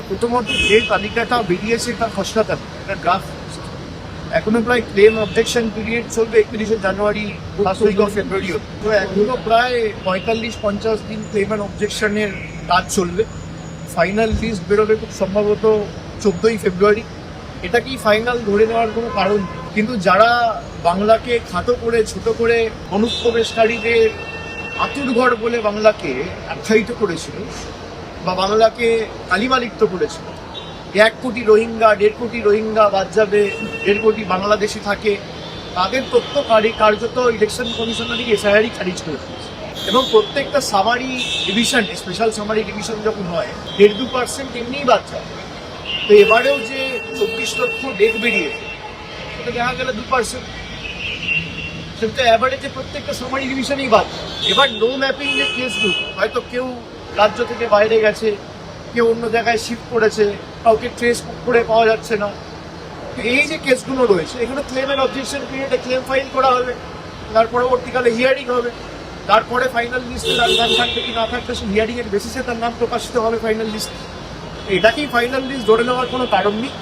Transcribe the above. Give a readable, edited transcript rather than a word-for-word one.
প্রথমত যে তালিকাটা বেরিয়েছে তার খসড়া তালিকা, একটা ড্রাফট। এখনো প্রায় ক্লেম অবজেকশন পিরিয়ড চলবে 31শে জানুয়ারি, ফার্স্ট উইক অফ ফেব্রুয়ারি। তো এখনো প্রায় 45-50 দিন ক্লেম অ্যান্ড অবজেকশনের কাজ চলবে। ফাইনাল লিস্ট বেরোবে খুব সম্ভবত 14ই ফেব্রুয়ারি। এটাকেই ফাইনাল ধরে নেওয়ার কোনো কারণ নেই। কিন্তু যারা বাংলাকে খাটো করে, ছোট করে, অনুপ্রবেশকারীদের আতুরঘর বলে বাংলাকে আখ্যায়িত করেছিল বা বাংলাকে কালিমালিপ্ত করেছিল, 1 কোটি রোহিঙ্গা, 1.5 কোটি রোহিঙ্গা বাদ যাবে, 1.5 কোটি বাংলাদেশি থাকে, তাদের তথ্য কার্যত ইলেকশন কমিশনারই এসআইআরই খারিজ করে দিয়েছে। এবং প্রত্যেকটা summary division, special summary division যখন হয় 1.5-2% এমনিই বাদ যায়। তো এবারেও যে 24 লক্ষ ডেট বেরিয়েছে, সেটা দেখা গেলে 2%, সেটা অ্যাভারেজে প্রত্যেকটা সামারি ডিভিশনেই বাদ। এবার নো ম্যাপিং যে কেসগুলো, হয়তো কেউ রাজ্য থেকে বাইরে গেছে, কেউ অন্য জায়গায় শিফট করেছে, কাউকে ট্রেস করে পাওয়া যাচ্ছে না, এই যে কেসগুলো রয়েছে, এখানে ক্লেম অ্যান্ড অবজেকশন পিরিয়ডে ক্লেম ফাইল করা হবে, তার পরবর্তীকালে হিয়ারিং হবে, তারপরে ফাইনাল লিস্টে তার নাম থাকবে কি না থাকবে, সে হিয়ারিংয়ের বেসিসে তার নাম প্রকাশিত হবে ফাইনাল লিস্ট। এটাকেই ফাইনাল লিস্ট ধরে নেওয়ার কোনো কারণ নেই।